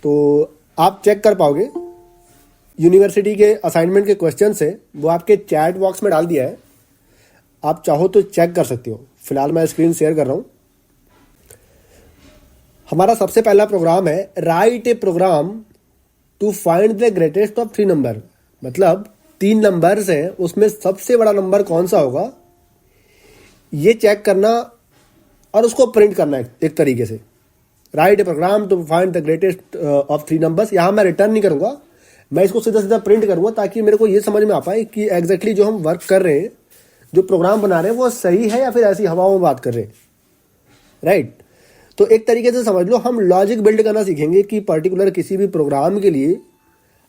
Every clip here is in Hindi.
तो आप चेक कर पाओगे। यूनिवर्सिटी के असाइनमेंट के क्वेश्चन है वो आपके चैट बॉक्स में डाल दिया है, आप चाहो तो चेक कर सकते हो। फिलहाल मैं स्क्रीन शेयर कर रहा हूं। हमारा सबसे पहला प्रोग्राम है write a program to find the greatest of 3 number. मतलब 3 नंबर्स हैं, उसमें सबसे बड़ा नंबर कौन सा होगा ये चेक करना और उसको प्रिंट करना है एक तरीके से। Write a program to find the greatest of 3 numbers. यहां मैं रिटर्न नहीं करूंगा, मैं इसको सीधा सीधा प्रिंट करूंगा ताकि मेरे को ये समझ में आ पाए कि एग्जैक्टली जो हम वर्क कर रहे हैं, जो प्रोग्राम बना रहे हैं वो सही है या फिर ऐसी हवाओं में बात कर रहे हैं। राइट, तो एक तरीके से समझ लो हम लॉजिक बिल्ड करना सीखेंगे कि पर्टिकुलर किसी भी प्रोग्राम के लिए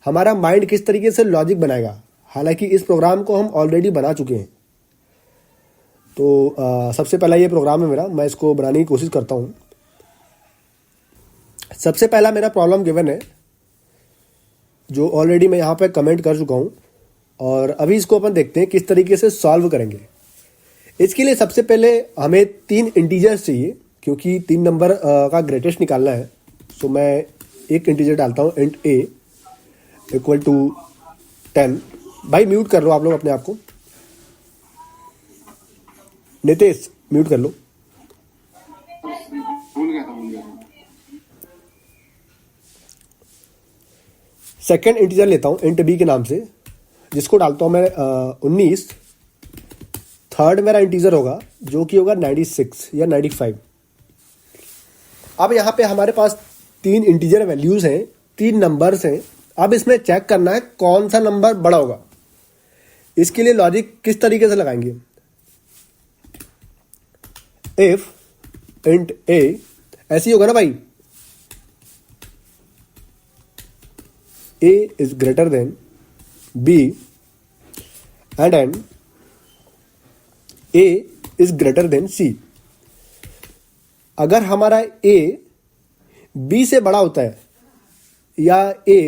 हमारा माइंड किस तरीके से लॉजिक बनाएगा। हालांकि इस प्रोग्राम को हम ऑलरेडी बना चुके हैं। तो सबसे पहला ये प्रोग्राम है मेरा, मैं इसको बनाने की कोशिश करता हूं। सबसे पहला मेरा प्रॉब्लम गिवन है जो ऑलरेडी मैं यहाँ पे कमेंट कर चुका हूँ, और अभी इसको अपन देखते हैं किस तरीके से सॉल्व करेंगे। इसके लिए सबसे पहले हमें 3 इंटीजर्स चाहिए, क्योंकि 3 नंबर का ग्रेटेस्ट निकालना है। सो मैं एक इंटीजर डालता हूँ, इंट a इक्वल टू 10। भाई म्यूट कर लो आप लोग अपने आप को। नितेश म्यूट कर लो। सेकेंड इंटीजर लेता हूं इंट b के नाम से, जिसको डालता हूं मैं 19। थर्ड मेरा इंटीजर होगा जो कि होगा 96 या 95। अब यहां पे हमारे पास 3 इंटीजर वैल्यूज हैं, 3 नंबर्स हैं। अब इसमें चेक करना है कौन सा नंबर बड़ा होगा। इसके लिए लॉजिक किस तरीके से लगाएंगे। इफ इंट a ऐसे ही होगा ना भाई, a is greater than b and then a is greater than c। अगर हमारा a b से बड़ा होता है या a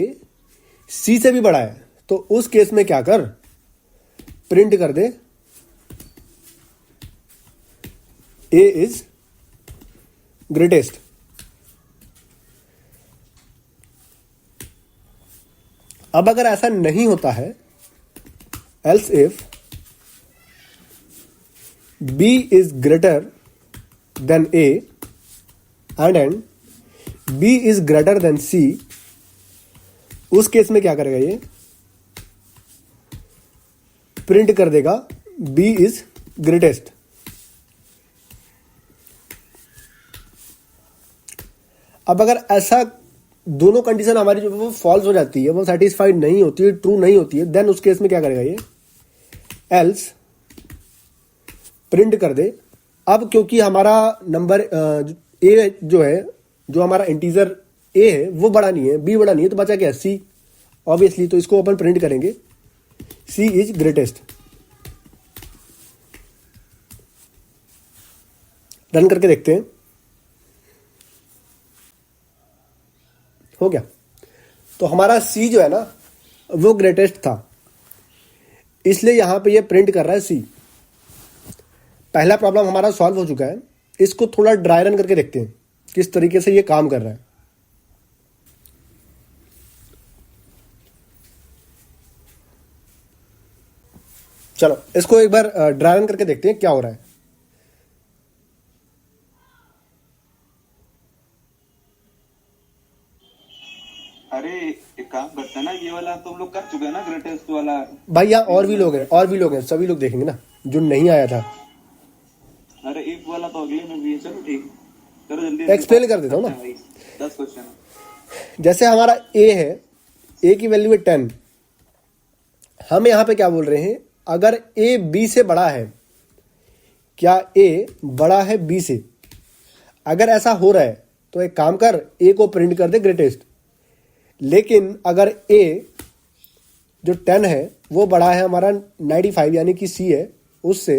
c से भी बड़ा है तो उस केस में क्या कर, प्रिंट कर दे a is greatest। अब अगर ऐसा नहीं होता है, else if b is greater than a and then b is greater than c, उस केस में क्या करेगा ये, प्रिंट कर देगा b is greatest। अब अगर ऐसा दोनों कंडीशन हमारी जो वो फॉल्स हो जाती है, वो सेटिस्फाइड नहीं होती है, ट्रू नहीं होती है, देन उस केस में क्या करेगा ये, एल्स प्रिंट कर दे। अब क्योंकि हमारा नंबर ए जो है, जो हमारा इंटीजर ए है वो बड़ा नहीं है, बी बड़ा नहीं है, तो बचा क्या, सी ऑब्वियसली। तो इसको अपन प्रिंट करेंगे सी इज ग्रेटेस्ट। रन करके देखते हैं, हो गया। तो हमारा सी जो है ना वो ग्रेटेस्ट था, इसलिए यहां पे ये प्रिंट कर रहा है सी। पहला प्रॉब्लम हमारा सॉल्व हो चुका है। इसको थोड़ा ड्राई रन करके देखते हैं किस तरीके से ये काम कर रहा है। चलो इसको एक बार ड्राई रन करके देखते हैं क्या हो रहा है। अरे एक काम करते हैं ना, ये वाला तुम लोग कर चुके हैं ना ग्रेटेस्ट वाला। भाई यहाँ और भी लोग हैं, सभी लोग देखेंगे ना जो नहीं आया था। अरे एक वाला तो अगले में भी है, चलो ठीक, चलो जल्दी एक्सप्लेन कर देता हूँ ना। 10 क्वेश्चन। जैसे हमारा ए है, ए की वैल्यू है 10। हम यहाँ पे क्या बोल रहे हैं, अगर ए बी से बड़ा है, क्या ए बड़ा है बी से? अगर ऐसा हो रहा है तो एक काम कर, ए को प्रिंट कर दे ग्रेटेस्ट। लेकिन अगर ए जो 10 है वो बड़ा है हमारा 95 यानी कि सी है उससे,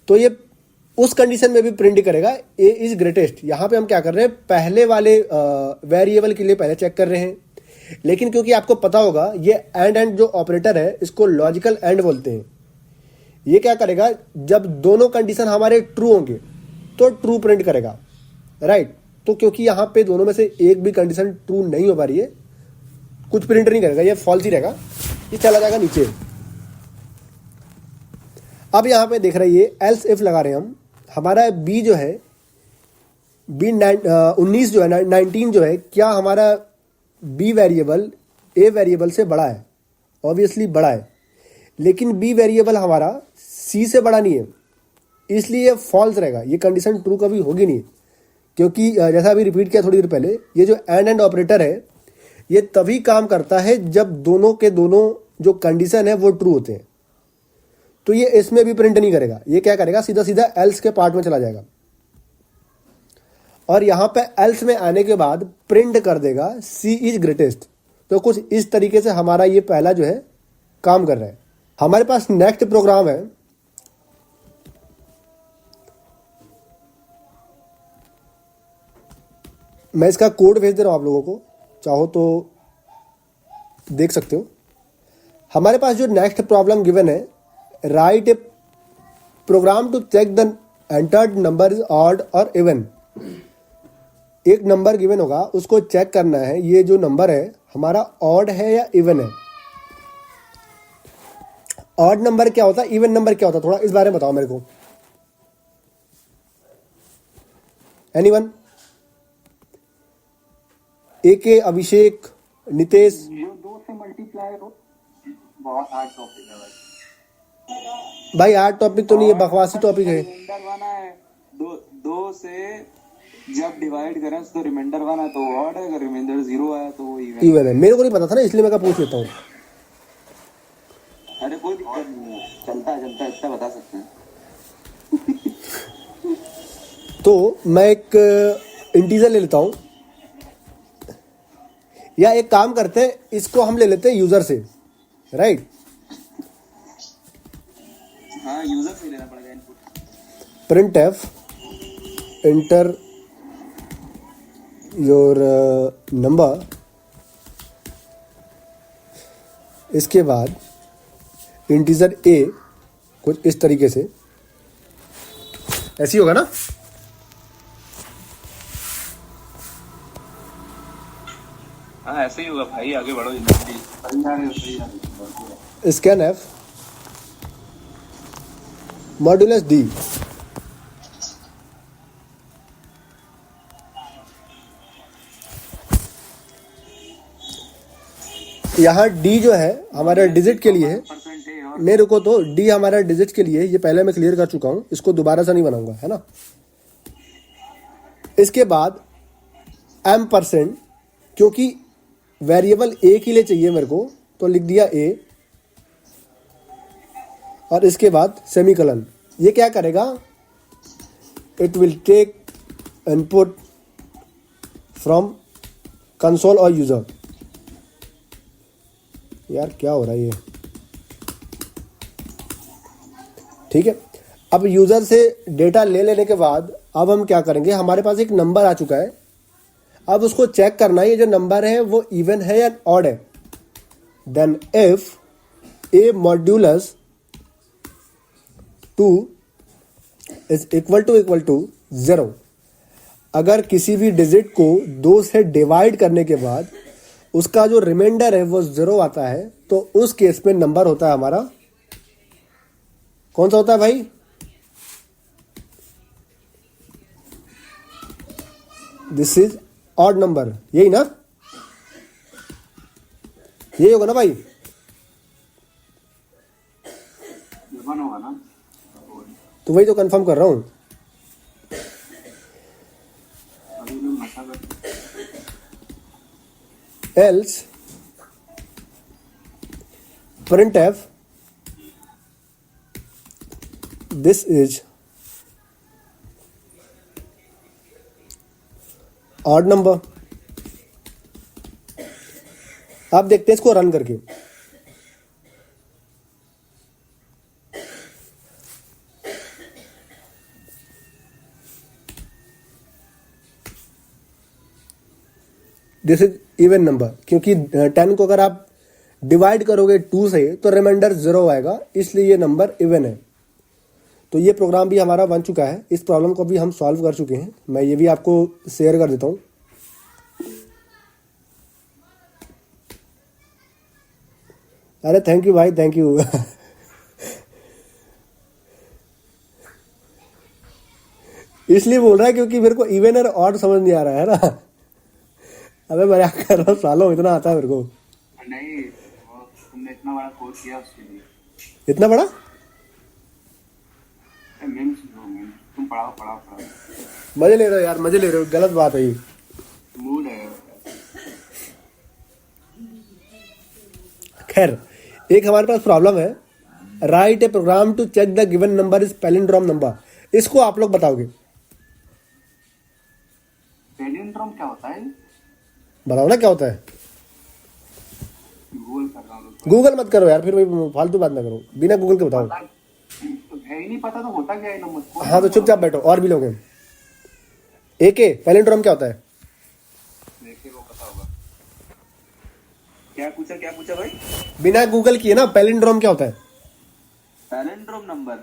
तो ये उस कंडीशन में भी प्रिंट करेगा ए इज ग्रेटेस्ट। यहां पे हम क्या कर रहे हैं, पहले वाले वेरिएबल के लिए पहले चेक कर रहे हैं। लेकिन क्योंकि आपको पता होगा ये एंड जो ऑपरेटर है इसको लॉजिकल एंड बोलते हैं। ये क्या करेगा, जब दोनों कंडीशन हमारे ट्रू होंगे तो ट्रू प्रिंट करेगा, राइट। तो क्योंकि यहाँ पे दोनों में से एक भी कंडीशन ट्रू नहीं हो पा रही है, कुछ प्रिंट नहीं करेगा, ये फॉल्स ही रहेगा, ये चला जाएगा नीचे। अब यहाँ पे देख रहे हैं एल्स इफ लगा रहे हैं हम, हमारा बी जो है बी 19 जो है 19 जो है, क्या हमारा बी वेरिएबल ए वेरिएबल से बड़ा है? ऑब्वियसली बड़ा है, लेकिन बी वेरिएबल हमारा सी से बड़ा नहीं है, इसलिए ये फॉल्स रहेगा, ये कंडीशन ट्रू कभी होगी नहीं। क्योंकि जैसा अभी रिपीट किया थोड़ी देर पहले, ये जो एंड ऑपरेटर है ये तभी काम करता है जब दोनों के दोनों जो कंडीशन है वो ट्रू होते हैं। तो ये इसमें भी प्रिंट नहीं करेगा, ये क्या करेगा, सीधा सीधा एल्स के पार्ट में चला जाएगा और यहां पे एल्स में आने के बाद प्रिंट कर देगा सी इज ग्रेटेस्ट। तो कुछ इस तरीके से हमारा ये पहला जो है काम कर रहा है। हमारे पास नेक्स्ट प्रोग्राम है, मैं इसका कोड भेज दे रहा हूं आप लोगों को, चाहो तो देख सकते हो। हमारे पास जो नेक्स्ट प्रॉब्लम गिवन है, write a program to check the entered number is odd और इवन। एक नंबर गिवन होगा, उसको चेक करना है ये जो नंबर है हमारा ऑड है या इवन है। ऑड नंबर क्या होता है, इवन नंबर क्या होता है, थोड़ा इस बारे में बताओ मेरे को। एनीवन? AK, अभिषेक, नितेश? ये 2 से मल्टीप्लाई हो, बहुत हार्ड टॉपिक है भाई। भाई हार्ड टॉपिक तो नहीं है, बकवासी टॉपिक है। रिमाइंडर बना है, 2 से जब डिवाइड करें तो रिमाइंडर बना तो ऑड है, अगर रिमाइंडर 0 आया तो वो इवन है। मेरे को नहीं पता था ना, इसलिए मैं पूछ लेता हूँ। अरे कोई दिक्कत नहीं है, चलता है इतना बता सकते हैं। तो मैं एक इंटीजर ले लेता हूं, या एक काम करते हैं, इसको हम ले लेते हैं यूजर से, राइट? हाँ, यूजर से लेना पड़ेगा input. Print F enter your number, इसके बाद इंटीजर ए कुछ इस तरीके से, ऐसे ही होगा ना? हाँ ऐसे ही होगा भाई, आगे बढ़ो जल्दी। स्कैन एफ मॉड्यूलस डी, यहाँ डी जो है हमारा डिजिट के लिए है। नहीं रुको, तो डी हमारा डिजिट के लिए, ये पहले मैं क्लियर कर चुका हूं, इसको दोबारा से नहीं बनाऊंगा, है ना? इसके बाद %, क्योंकि वेरिएबल ए के लिए चाहिए मेरे को, तो लिख दिया ए, और इसके बाद सेमीकोलन। ये क्या करेगा, it will take input from console और यूजर। यार क्या हो रहा है ये, ठीक है। अब यूजर से डेटा ले लेने के बाद अब हम क्या करेंगे, हमारे पास एक नंबर आ चुका है, अब उसको चेक करना है ये जो नंबर है वो इवन है या ऑड है। Then if a modulus 2 is equal to 0, अगर किसी भी डिजिट को 2 से डिवाइड करने के बाद उसका जो रिमाइंडर है वो 0 आता है, तो उस केस में नंबर होता है हमारा, कौन सा होता है भाई? दिस इज ऑड नंबर, यही ना? यही होगा ना भाई? होगा ना, तो वही तो कंफर्म कर रहा हूं। Else print F this is odd number. आप देखते हैं इसको रन करके, दिस इज इवन नंबर, क्योंकि 10 को अगर आप डिवाइड करोगे 2 से तो रिमाइंडर 0 आएगा, इसलिए ये नंबर इवन है। तो ये प्रोग्राम भी हमारा बन चुका है, इस प्रॉब्लम को भी हम सॉल्व कर चुके हैं। मैं ये भी आपको शेयर कर देता हूँ। अरे थैंक यू भाई, थैंक यू। इसलिए बोल रहा है क्योंकि मेरे को इवन और ऑड समझ नहीं आ रहा है ना। अबे मजाक कर रहा हूँ सालों, इतना आता है मेरे को। नहीं, तुमने इतना बड़ा कोर्स किया उसके लिए। इतना बड़ा तुम पढ़ाओ। मजे ले रहे हो यार, मजे ले रहे हो, गलत बात है ये। मूड है। खैर, एक हमारे पास प्रॉब्लम है, write a program to check the given number is palindrome number. इसको आप लोग बताओगे। पैलिंड्रोम क्या होता है? बताओ ना क्या होता है। गूगल कर रहा हूँ। गूगल मत करो यार, फिर वही फालतू बात ना करो, बिना गूगल के बताओ। है ही नहीं पता तो होता क्या है नंबर? हाँ तो चुपचाप बैठो, और भी लोग हैं। एके पैलिंड्रोम क्या होता है? देखिए वो पता होगा। क्या पूछा भाई? बिना गूगल किए ना, पैलिंड्रोम क्या होता है? Palindrome number.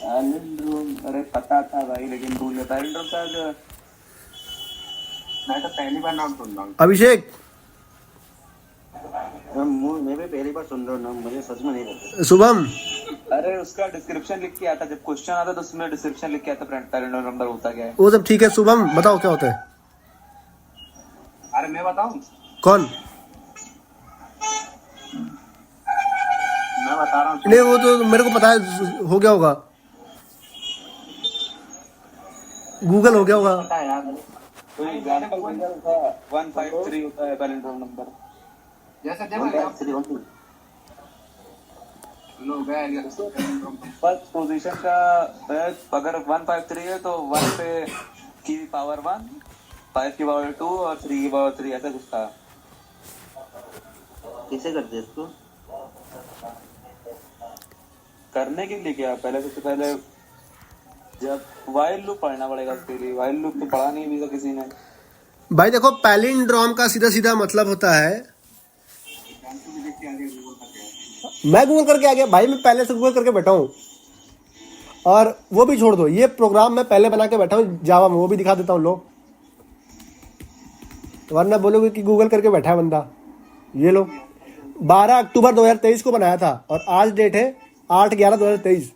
पैलिंड्रोम, अरे पता था भाई लेकिन भूल गया। पैलिंड्रोम शायद मैं तो पहली बार नाम सुन रहा हूँ। अभिषेक, मैं भी पहली बार सुन रहा हूँ नाम, मुझे सच में नहीं पता। शुभम, अरे उसका डिस्क्रिप्शन लिख के आता, जब क्वेश्चन आता तो उसमें डिस्क्रिप्शन लिख के आता पैलिंड्रोम नंबर होता क्या है। वो सब ठीक है। शुभम बताओ क्या होता है? अरे मैं बताऊं? कौन? मैं बता रहा हूँ। नहीं वो तो मेरे को पता है, हो गया होगा, गूगल हो गया होगा। पता है यार, कोई एग्जांपल 153 होता है पैलिंड्रोम नंबर। जैसे फर्स्ट पोजीशन का अगर 153 है तो 1 पे की पावर 1, 5 की पावर 2 और 3 की पावर 3, ऐसा कुछ था। कैसे करते हैं इसको? करने के लिए क्या, पहले सबसे पहले जब वाइल लूप पढ़ना पड़ेगा उसके लिए। वाइल लूप तो पढ़ा नहीं अभी तक किसी ने। भाई देखो, पैलिंड्रोम का सीधा सीधा मतलब होता है, मैं गूगल करके आ गया भाई, मैं पहले से गूगल करके बैठा हूँ। और वो भी छोड़ दो, ये प्रोग्राम मैं पहले बना के बैठा हूँ जावा में, वो भी दिखा देता हूँ लो, वरना बोलोगे कि गूगल करके बैठा है बंदा। ये लो, 12 अक्टूबर 2023 को बनाया था और आज डेट है 8/11/2023।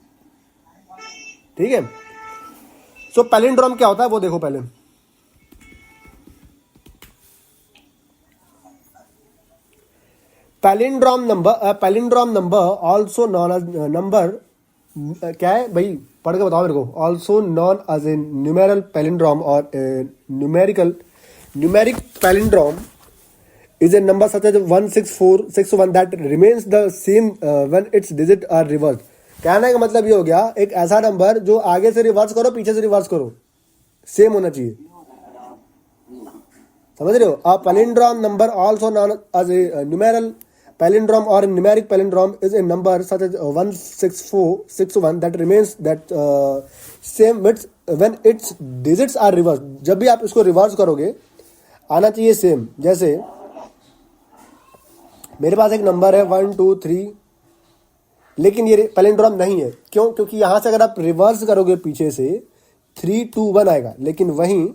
ठीक है। सो पैलिंड्रोम क्या होता है वो देखो पहले। Palindrome number also known as number, क्या है भाई, पढ़ के बताओ मेरे को। Also known as a numeral palindrome और numeric palindrome is a number such as 16461 that remains the same when its digits are reversed। कहने का मतलब ये हो गया, एक ऐसा नंबर जो आगे से रिवर्स करो पीछे से रिवर्स करो सेम होना चाहिए। समझ रहे हो? A palindrome number also known as a numeral palindrome or numeric palindrome is a number such as 16461 that remains that same when its digits are reversed। जब भी आप इसको रिवर्स करोगे आना चाहिए सेम। जैसे मेरे पास एक नंबर है 1 2 3, लेकिन ये पैलिंड्रोम नहीं है। क्यों? क्योंकि यहां से अगर आप रिवर्स करोगे पीछे से 3 2 1 आएगा, लेकिन वहीं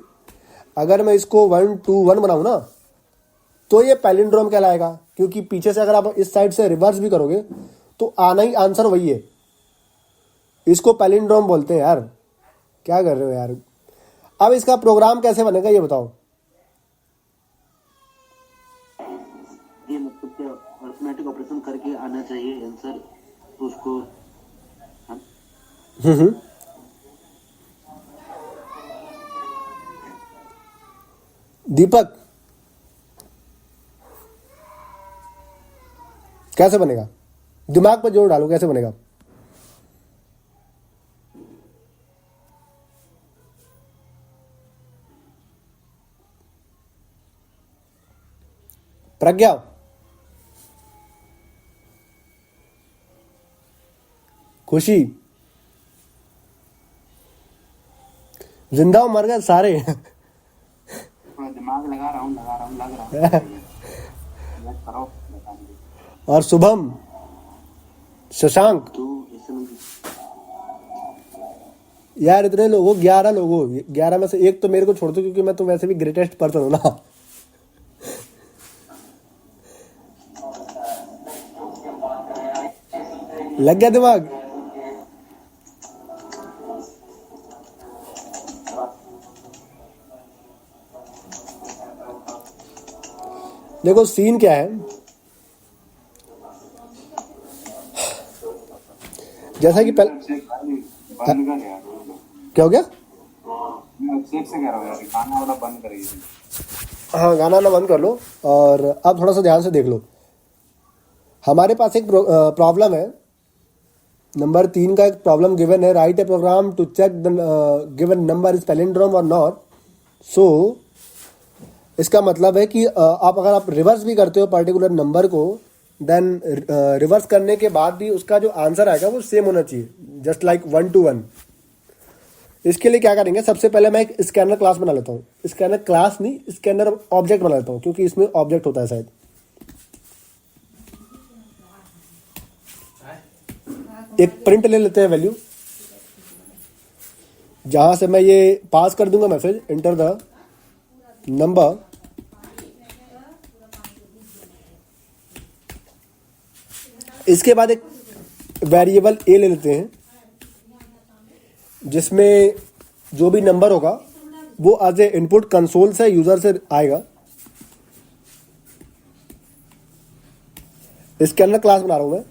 अगर मैं इसको 1 2 1 बनाऊं ना तो ये पैलिंड्रोम कहलाएगा, क्योंकि पीछे से अगर आप इस साइड से रिवर्स भी करोगे तो आना ही आंसर वही है। इसको पैलिंड्रोम बोलते हैं यार। क्या कर रहे हो यार? अब इसका प्रोग्राम कैसे बनेगा ये बताओ। ये मतलब क्या अरिथमेटिक ऑपरेशन करके आना चाहिए आंसर, तो उसको दीपक कैसे बनेगा? दिमाग पर जोर डालो, कैसे बनेगा? प्रज्ञा, खुशी, जिंदा मर गए सारे। थोड़ा दिमाग लगा रहा हूँ लग रहा है। और शुभम, शशांक, तो ऐसे यार इतने लोगों 11 लोगों 11 में से एक तो मेरे को छोड़ दो क्योंकि मैं तो वैसे भी ग्रेटेस्ट पर्सन हूं ना। लग गया दिमाग। देखो सीन क्या है, जैसा कि पहले क्या हो गया। हाँ गाना ना बंद कर लो और अब थोड़ा सा ध्यान से देख लो। हमारे पास एक प्रॉब्लम है, नंबर 3 का एक प्रॉब्लम गिवन है, write a program to check the given number is palindrome और नॉट। सो इसका मतलब है कि अगर आप रिवर्स भी करते हो पर्टिकुलर नंबर को, देन रिवर्स करने के बाद भी उसका जो आंसर आएगा वो सेम होना चाहिए, जस्ट लाइक 1 to 1। इसके लिए क्या करेंगे, सबसे पहले मैं एक स्कैनर क्लास बना लेता हूँ। स्कैनर क्लास नहीं, स्कैनर ऑब्जेक्ट बना लेता हूँ क्योंकि इसमें ऑब्जेक्ट होता है शायद। एक प्रिंट ले लेते हैं वैल्यू, जहां से मैं ये पास कर दूंगा मैसेज, एंटर द नंबर। इसके बाद एक वेरिएबल ए ले लेते हैं जिसमें जो भी नंबर होगा वो एज ए इनपुट कंसोल से यूजर से आएगा। इसके अंदर क्लास बना रहा हूं मैं,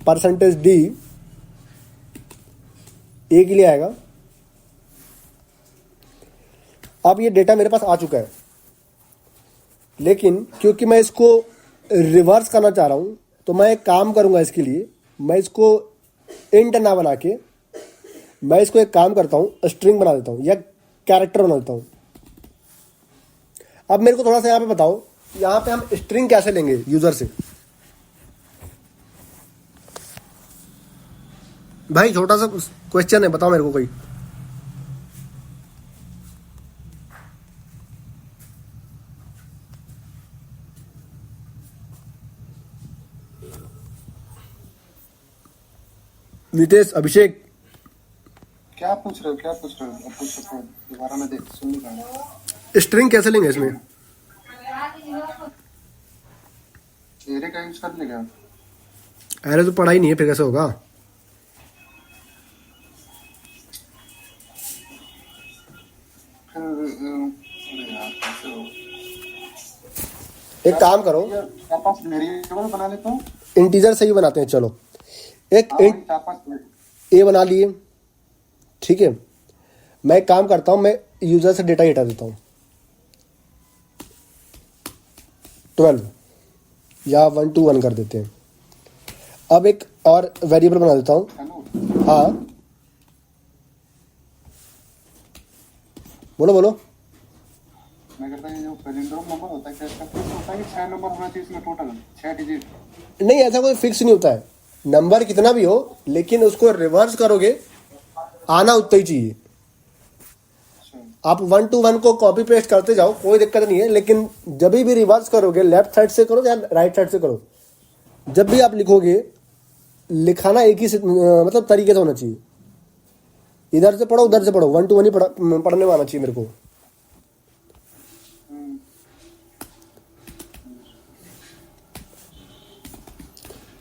%d ए के लिए आएगा। अब ये डेटा मेरे पास आ चुका है, लेकिन क्योंकि मैं इसको रिवर्स करना चाह रहा हूं तो मैं एक काम करूंगा। इसके लिए मैं इसको इंट ना बना के मैं इसको एक काम करता हूं, स्ट्रिंग बना देता हूं या कैरेक्टर बना देता हूं। अब मेरे को थोड़ा सा यहां पे बताओ, यहां पे हम स्ट्रिंग कैसे लेंगे यूजर से। भाई छोटा सा क्वेश्चन है, बताओ मेरे को कोई। नितेश, अभिषेक, क्या पूछ रहे हो अब पूछो दोबारा मैं सुन नहीं पाया। स्ट्रिंग कैसे लेंगे इसमें। एरे का यूज कर लेगा। अरे तो पढ़ाई नहीं है, फिर कैसे होगा। एक काम करो, वेरिएबल बना लेता हूँ, इंटीजर से ही बनाते हैं। चलो एक ए बना लिए, ठीक है। मैं एक काम करता हूं, मैं यूजर से डेटा हटा देता हूं 12 या 1 to 1 कर देते हैं। अब एक और वेरिएबल बना देता हूं। हाँ बोलो बोलो। मैं कहता हूँ जो पैलिंड्रोम नंबर होता है, क्या इसका फिक्स होता है कि 6 नंबर होना चाहिए इसमें टोटल 6 डिजिट? नहीं, ऐसा कोई फिक्स नहीं होता है, नंबर कितना भी हो, लेकिन उसको रिवर्स करोगे आना उतना ही चाहिए। आप 1 to 1 को कॉपी पेस्ट करते जाओ, कोई दिक्कत नहीं है, लेकिन जब भी रिवर्स करोगे लेफ्ट साइड से करो या राइट साइड से करो, जब भी आप लिखोगे लिखाना एक ही मतलब तरीके से होना चाहिए। इधर से पढ़ो उधर से पढ़ो, 1 to 1 ही पढ़ने में आना चाहिए मेरे को।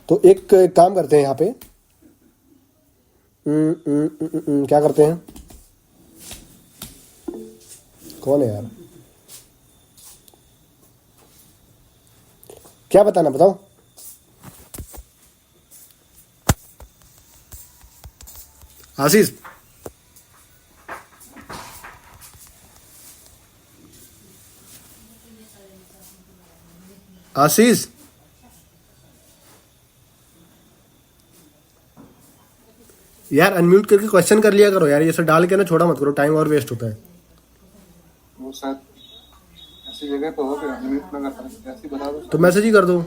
तो एक काम करते हैं यहाँ पे, क्या करते हैं, कौन है यार, क्या बताना बताओ। आशीष, आशीष यार अनम्यूट करके क्वेश्चन कर लिया करो यार, ये सब डाल के ना छोड़ा मत करो, टाइम और वेस्ट होता है। वो शायद ऐसी जगह पे हो कि अनम्यूट ना कर पाए, ऐसे बता दो तो मैसेज ही कर दो।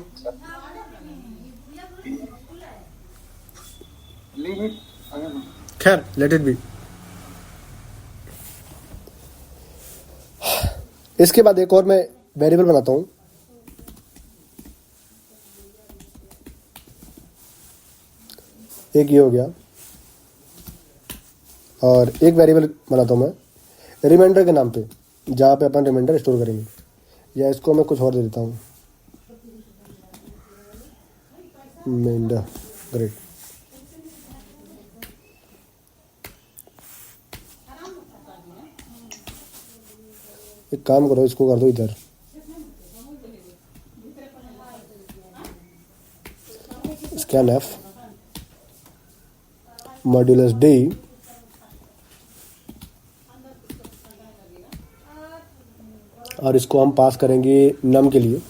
लीव इट, आगे बढ़ो। खैर लेट इट बी। इसके बाद एक और मैं वेरिएबल बनाता हूं, एक ये हो गया। और एक वेरिएबल बनाता हूँ मैं रिमाइंडर के नाम पे, जहाँ पे अपन रिमाइंडर स्टोर करेंगे, या इसको मैं कुछ और दे देता हूँ, रिमाइंडर। ग्रेट। एक काम करो, इसको कर दो इधर, स्कैन एफ मॉड्यूलस डी और इसको हम पास करेंगे नम के लिए,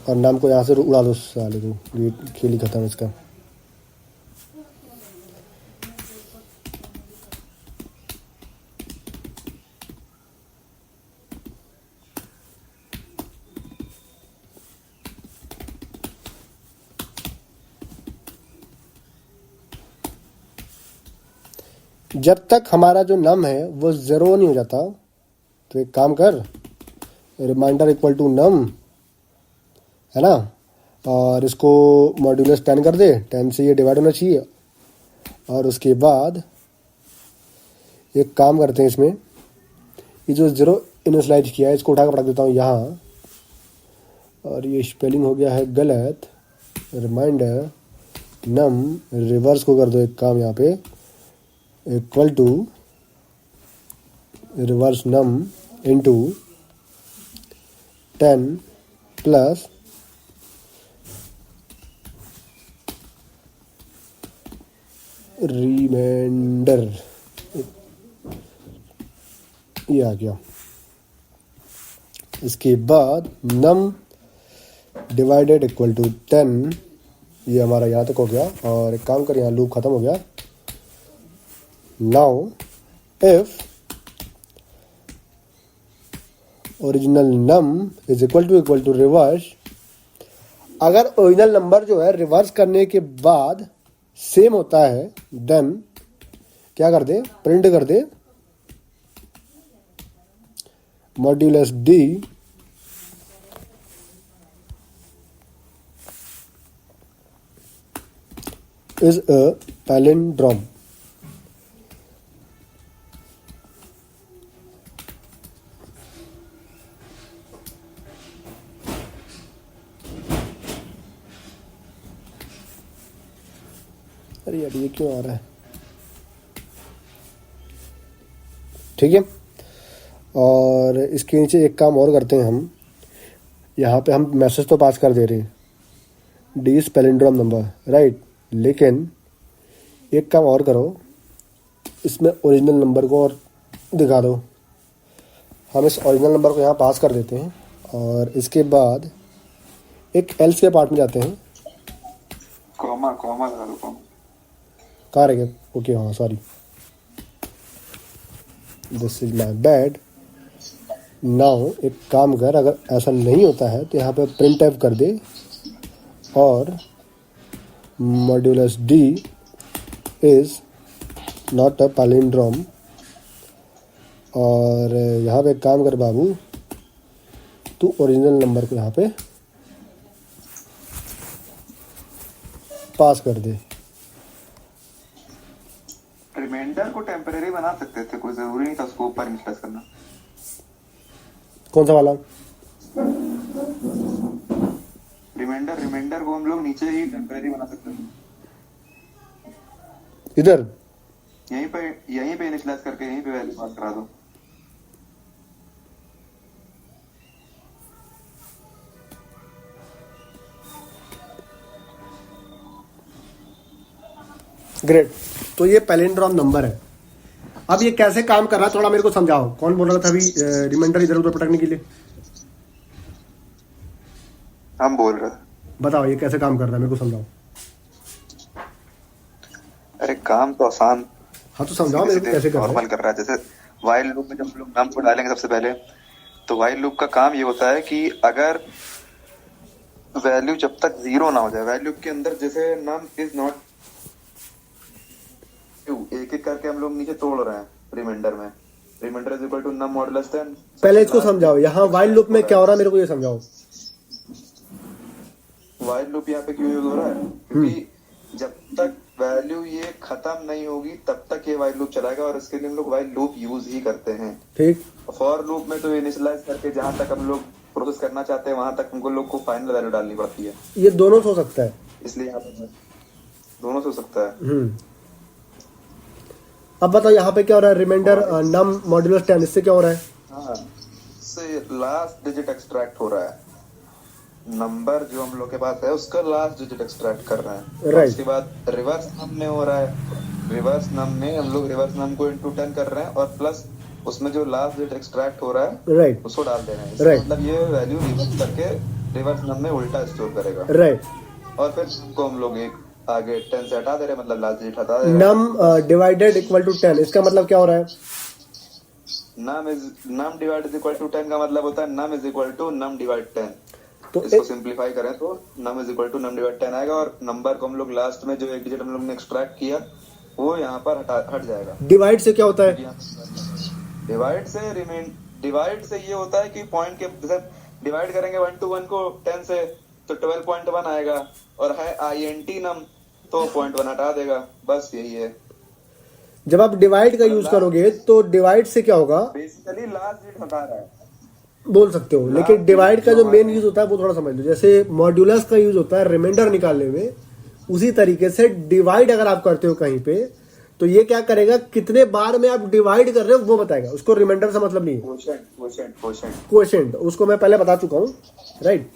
और नम को यहाँ से उड़ा दो साले को, ये खेल ही खत्म इसका। जब तक हमारा जो नम है वो 0 नहीं हो जाता, तो एक काम कर, रिमाइंडर इक्वल टू नम है ना, और इसको मॉड्यूलस 10 कर दे, 10 से ये डिवाइड होना चाहिए। और उसके बाद एक काम करते हैं, इसमें ये जो 0 इनिशियलाइज किया है इसको उठा कर रख देता हूँ यहाँ, और ये स्पेलिंग हो गया है गलत। रिमाइंडर नम रिवर्स को कर दो एक काम यहाँ पे, equal to reverse num into 10 plus reminder, ये आ गया। इसके बाद नम डिवाइडेड इक्वल टू 10, ये हमारा यहाँ तक हो गया। और एक काम कर, यहाँ लूप खत्म हो गया। Now if original num is equal to reverse, अगर ओरिजिनल नंबर जो है रिवर्स करने के बाद सेम होता है, देन क्या कर दे, प्रिंट कर दे modulus D is a palindrome. अरे यार ये क्यों आ रहा है, ठीक है। और इसके नीचे एक काम और करते हैं हम, यहाँ पे हम मैसेज तो पास कर दे रहे हैं D is palindrome number, right, लेकिन एक काम और करो, इसमें ओरिजिनल नंबर को और दिखा दो। हम इस ओरिजिनल नंबर को यहाँ पास कर देते हैं, और इसके बाद एक एल्स के पार्ट में जाते हैं। कॉमा कॉमा लगा दो, कॉमा कहाँ रह गया, ओके हाँ sorry, this is my bad. Now एक काम कर, अगर ऐसा नहीं होता है तो यहाँ पे प्रिंट एफ कर दे, और modulus D is not a palindrome. और यहाँ पे एक काम कर बाबू, तू ओरिजिनल नंबर को यहाँ पे पास कर दे। रिमाइंडर को टेम्परेरी बना सकते थे, कोई जरूरी नहीं था उसको ऊपर इनिशियलाइज करना। कौन सा वाला? रिमाइंडर को हम लोग नीचे ही टेम्परेरी बना सकते थे, इधर यहीं पे इनिशियलाइज करके यहीं पे वैल्यू पास करा दो। ग्रेट। तो ये पैलिंड्रोम नंबर है। अब ये कैसे काम कर रहा है थोड़ा मेरे को समझाओ। कौन बोल रहा था अभी रिमाइंडर इधर उधर पटकने के लिए? हम बोल रहे थे। बताओ ये कैसे काम कर रहा है, मेरे को समझाओ। अरे काम तो आसान, हाँ तो समझाओ मेरे को कैसे कर रहा नॉर्मल कर रहा है। जैसे वाइल लूप में जब हम लोग नम को डालेंगे सबसे पहले, तो वाइल लूप का काम ये होता है कि अगर वैल्यू जब तक 0 ना हो जाए, वैल्यू के अंदर जैसे नम इज नॉट, एक एक करके हम लोग नीचे तोड़ रहे हैं रिमाइंडर में। Reminder is equal to num modulus 10। पहले इसको समझाओ, यहाँ वाइल लूप में क्या हो रहा है मेरे को ये समझाओ। वाइल लूप यहाँ पे क्यों यूज हो रहा है? क्योंकि जब तक वैल्यू ये खत्म नहीं होगी तब तक ये वाइल लूप चलाएगा, और इसके लिए हम लोग वाइल लूप यूज ही करते हैं। ठीक। फॉर लूप में तो इनिशियलाइज करके जहां तक हम लोग प्रोसेस करना चाहते हैं वहां तक हमको लोग को फाइनल वैल्यू डालनी पड़ती है। ये दोनों से हो सकता है, इसलिए यहाँ पे दोनों से हो सकता है। अब बताओ यहाँ पे क्या हो रहा है, रिमाइंडर नम मॉड्यूलस 10, इससे क्या हो रहा है? हाँ, इससे लास्ट डिजिट एक्सट्रैक्ट हो रहा है। नंबर जो हम लोग के पास है उसका लास्ट डिजिट एक्सट्रैक्ट कर रहे हैं। Right. उसके बाद रिवर्स नम में हो रहा है। रिवर्स नम में हम लोग रिवर्स नम को इंटू 10 कर रहे हैं और प्लस उसमें जो लास्ट डिजिट एक्सट्रैक्ट हो रहा है राइट उसको डाल दे रहे हैं। Right. मतलब ये वैल्यू रिवर्स करके रिवर्स नम में उल्टा स्टोर करेगा। राइट। और फिर उसको हम लोग एक आगे 10 से हटा दे रहे हैं, मतलब लास्ट डिजिट हटा दे रहे हैं। नम डिवाइडेड इक्वल टू 10, इसका मतलब क्या हो रहा है? Num divide is equal to 10 का मतलब होता है num is equal to num divide 10। तो इसको सिंपलीफाई करें तो num is equal to num divide 10 आएगा, और नंबर को हम लोग लास्ट में जो एक डिजिट हम लोग ने एक्सट्रैक्ट किया वो यहाँ पर हट जाएगा। डिवाइड से क्या होता है? डिवाइड से ये होता है कि पॉइंट के जैसे डिवाइड करेंगे 1 to 1 को 10 से तो 12.1 आएगा, और है INT नम तो 0.1 हटा देगा। बस यही है। जब आप डिवाइड का यूज करोगे तो डिवाइड से क्या होगा? बेसिकली लास्ट डिजिट हटा रहा है, बोल सकते हो, लेकिन डिवाइड का जो मेन यूज होता है वो थोड़ा समझ लो। जैसे मॉड्यूलस का यूज होता है रिमाइंडर निकालने में, उसी तरीके से डिवाइड अगर आप करते हो कहीं पे तो ये क्या करेगा, कितने बार में आप डिवाइड कर रहे हो वो बताएगा। उसको रिमाइंडर से मतलब नहीं है, क्वोशेंट उसको मैं पहले बता चुका हूँ। राइट,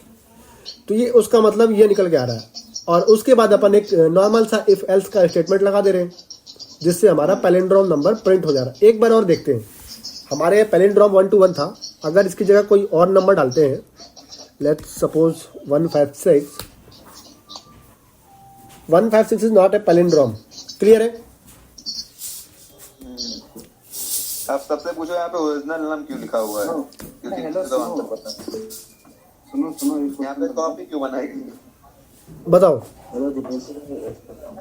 तो ये उसका मतलब ये निकल के आ रहा है। और उसके बाद अपन एक नॉर्मल सा इफ एल्स का स्टेटमेंट लगा दे रहे हैं जिससे हमारा पैलिंड्रोम नंबर प्रिंट हो जा रहा है। एक बार और देखते हैं, हमारे पैलिंड्रोम 1 to 1 था, अगर इसकी जगह कोई और नंबर डालते हैं, let's suppose 156। 156 is not a palindrome, clear है? अब सबसे पूछो यहाँ पे ओरिजिनल नाम क्यों लिखा हुआ है, क्योंकि हेलो, तो आंसर पता है। सुनो यहाँ पे कॉपी क्यों बनाएगी? बताओ।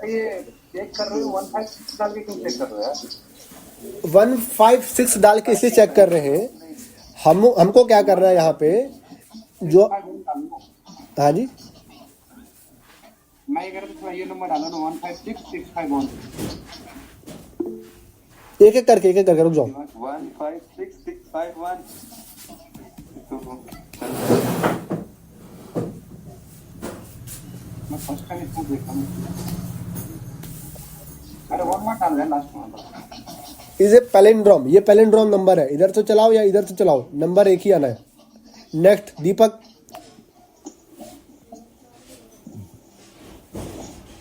ये चेक कर रहे हो 156 डाल के क्यों चेक कर रहे हो यार? 156 डाल के इसलिए चेक कर रहे हैं, हमको क्या कर रहा है यहाँ पे जो, हाँ जी, मैं ये कह रहा था ये नंबर डालो ना 15665 एक एक करके रुक जाओ। 156651 मैं फर्स्ट टाइम इसको देखा हूँ। अरे 1 मत डाल दे लास्ट में। इज ए पैलिंड्रोम, ये पैलिंड्रोम नंबर है, इधर से चलाओ या इधर से चलाओ, नंबर एक ही आना है। नेक्स्ट दीपक।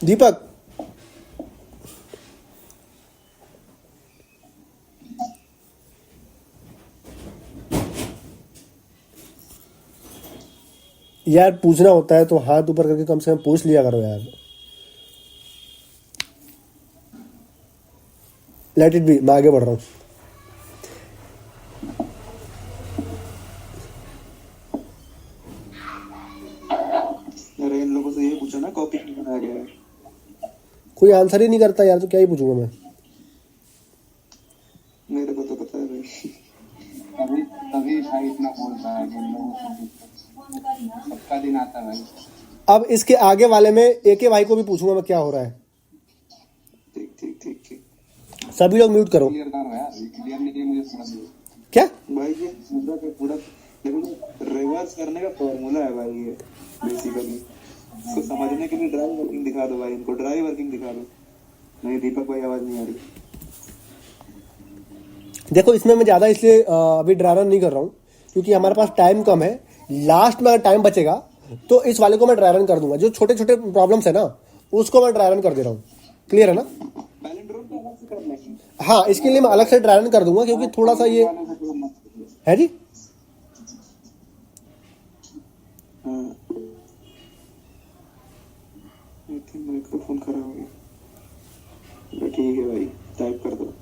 दीपक यार पूछना होता है तो हाथ ऊपर करके कम से कम पूछ लिया करो यार। लेट इट बी, मैं आगे बढ़ रहा हूँ। अरे इन लोगों से ये पूछो ना कॉपी क्यों बनाया गया है। कोई आंसर ही नहीं करता यार, तो क्या ही पूछूंगा मैं। मेरे को तो पता है भाई। तभी भाई इतना बोल रहा है कि लोगों को सबका दिन आता है भाई। अब इसके आगे वाले में एक भाई को भी पूछूंगा मैं क्या हो रहा है। ठीक सभी लोग म्यूट करो। क्लियर करो यार, क्लियर नहीं किया मुझे समझ नहीं। क्या भाई, ये पूरा देखो रिवर्स करने का फॉर्मूला है भाई ये बेसिकली। इसको समझने के लिए ड्राइव वर्किंग दिखा दो भाई, इनको ड्राइव वर्किंग दिखा दो। नहीं दीपक भाई आवाज नहीं आ रही। देखो इसमें मैं ज्यादा इसलिए अभी ड्राई रन नहीं कर रहा हूँ क्योंकि हमारे पास टाइम कम है। लास्ट में अगर टाइम बचेगा तो इस वाले को मैं ड्राई रन कर दूंगा। जो छोटे छोटे प्रॉब्लम्स है ना उसको मैं ड्राई रन कर दे रहा हूँ। क्लियर है ना? हाँ, इसके लिए मैं अलग से ड्राई रन कर दूंगा क्योंकि थोड़ा सा ये है जी। माइक्रोफोन खराब हो गया। ठीक है भाई, टाइप कर दो।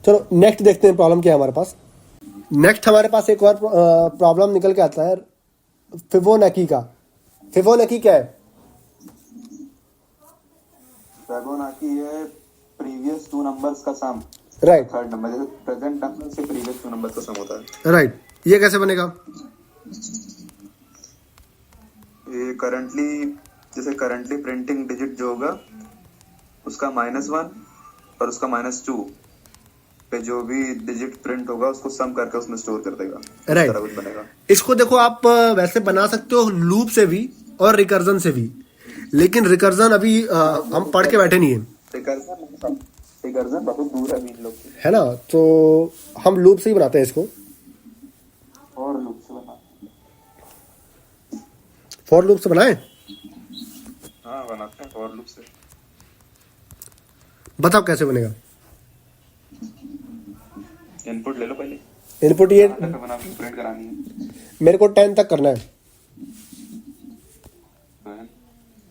चलो नेक्स्ट देखते हैं प्रॉब्लम क्या है हमारे पास। नेक्स्ट हमारे पास एक और प्रॉब्लम निकल के आता है फिबोनाची का। फिबोनाची क्या है? फिबोनाची है प्रीवियस 2 नंबर्स का सम। राइट। थर्ड नंबर जैसे प्रेजेंट नंबर से प्रीवियस 2 नंबर्स का सम होता है। राइट। ये कैसे बनेगा? ये करंटली प्रिंटिंग डिजिट जो होगा उसका -1 और उसका -2 पे जो भी डिजिट प्रिंट होगा उसको सम करके उसमें स्टोर कर देगा। इस Right. तरह कुछ बनेगा। इसको देखो आप वैसे बना सकते हो लूप से भी और रिकर्जन से भी, लेकिन रिकर्जन अभी हम पढ़ के बैठे नहीं है, रिकर्जन बहुत दूर है इन लोग से, है ना, तो हम लूप से ही बनाते हैं इसको। और लूप से बना। फॉर लूप से बनाए, हाँ बनाते हैं फॉर लूप से। बताओ कैसे बनेगा। इनपुट ले लो पहले, इनपुट ये कहाँ तक बना प्रिंट करानी है। मेरे को 10 तक करना है।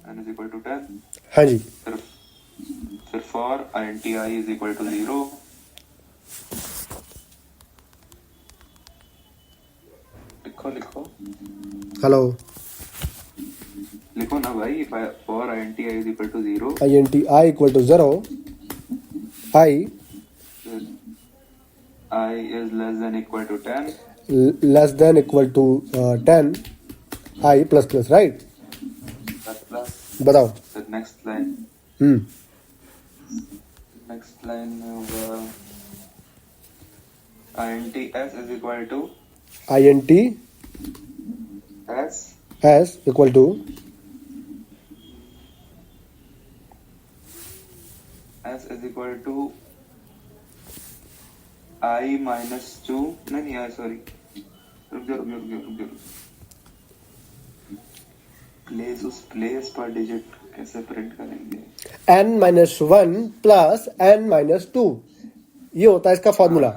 n is equal to 10, हाँ जी, फिर for int I is equal to 0, लिखो लिखो हेलो, लिखो ना भाई, for int I is equal to 0, int I equal to 0, I I is less than equal to 10, less than equal to 10, I plus plus, right. plus बताओ। फिर नेक्स्ट लाइन, नेक्स्ट लाइन में होगा int s is equal to int s s equal to s is equal to I -2, नहीं यार सॉरी, रुक जाओ। प्लेस पर डिजिट कैसे प्रिंट करेंगे? n-1 प्लस n-2, ये होता है इसका फॉर्मूला,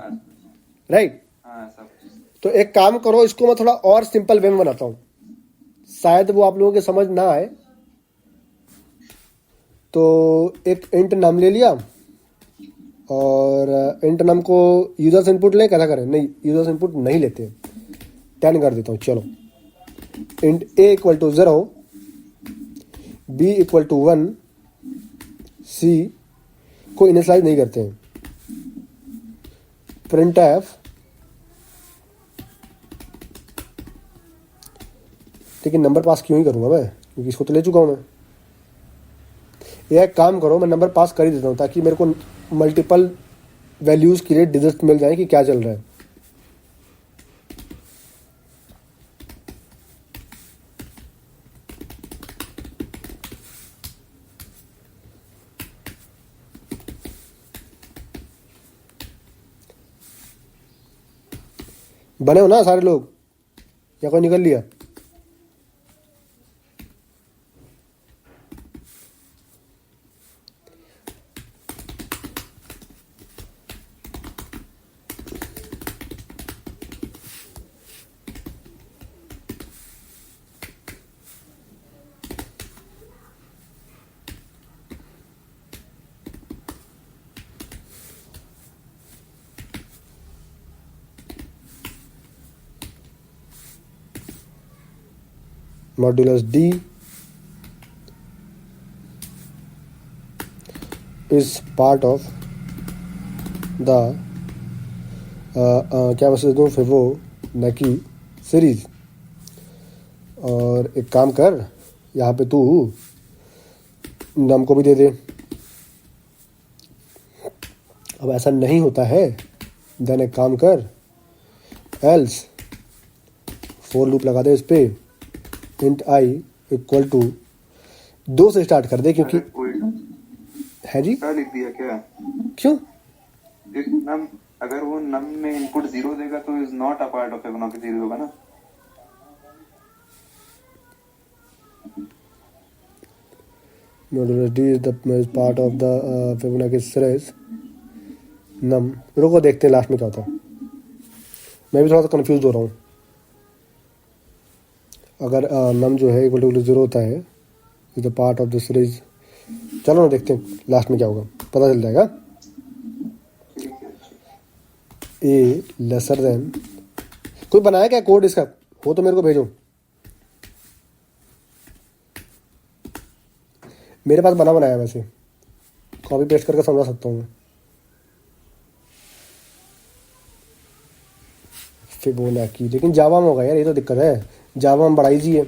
राइट। हाँ सब तो एक काम करो, इसको मैं थोड़ा और सिंपल वे में बनाता हूँ, शायद वो आप लोगों के समझ ना आए। तो एक इंट नाम ले लिया और इंट नाम को यूजर्स इनपुट ले, कैसा करें, नहीं यूजर्स इनपुट नहीं लेते, 10 कर देता हूँ। चलो, int a equal to 0, b equal to 1, c को इनिशियलाइज नहीं करते हैं, प्रिंट एफ, लेकिन नंबर पास क्यों ही करूंगा मैं, क्योंकि इसको तो ले चुका हूं मैं। एक काम करो, मैं नंबर पास कर ही देता हूं ताकि मेरे को मल्टीपल वैल्यूज के लिए डिजिट मिल जाए कि क्या चल रहा है। बने हो ना सारे लोग, या कोई निकल लिया? Modulus D is part of the क्या मैसेज दूँ, फिबोनाची सीरीज। और एक काम कर, यहाँ पे तू नम को भी दे दे। अब ऐसा नहीं होता है, देन एक काम कर, एल्स फॉर लूप लगा दे इस पे, इंट आई इक्वल टू 2 से स्टार्ट कर दे, क्योंकि है जी क्या लिख दिया क्या? क्यों? एक नम, अगर वो नम में इनपुट 0 देगा तो is not a part of Fibonacci series होगा ना। Modulus D is part of the Fibonacci series num। रुको देखते हैं लास्ट में क्या होता है, मैं भी थोड़ा सा कंफ्यूज हो रहा हूँ। अगर नम जो है इक्वल टू 0 होता है, is the part of the series, चलो ना देखते हैं लास्ट में क्या होगा, पता चल जाएगा। ए लेसर देन, कोई बनाया क्या कोड इसका, हो तो मेरे को भेजो। मेरे पास बना बनाया, वैसे कॉपी पेस्ट करके समझा सकता हूँ मैं। फिबोनाची, लेकिन जावा में होगा यार, ये तो दिक्कत है, जावा में बड़ा इजी है।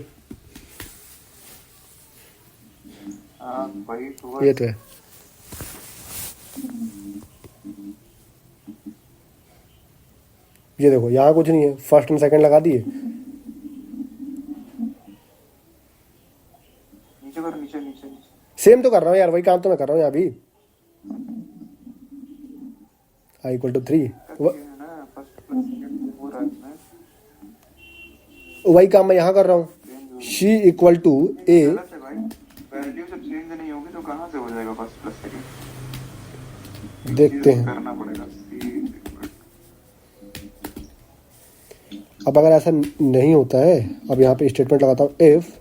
हाँ वही तो ये तो है। ये देखो यहाँ कुछ नहीं है, फर्स्ट एंड सेकंड लगा दिए। नीचे करो, नीचे नीचे नीचे। सेम तो कर रहा हूँ यार, वही काम तो मैं कर रहा हूँ यहाँ भी। i = 3 है ना, फर्स्ट प्लस सेकंड हो रहा है इसमें। वही काम मैं यहाँ कर रहा हूँ। c = a। गलत है भाई, वैल्यू जब चेंज नहीं होगी तो कहाँ से हो जाएगा फर्स्ट प्लस सेकंड? देखते हैं। करना पड़ेगा। अब अगर ऐसा नहीं होता है, अब यहाँ पे स्टेटमेंट लगाता हूँ, इफ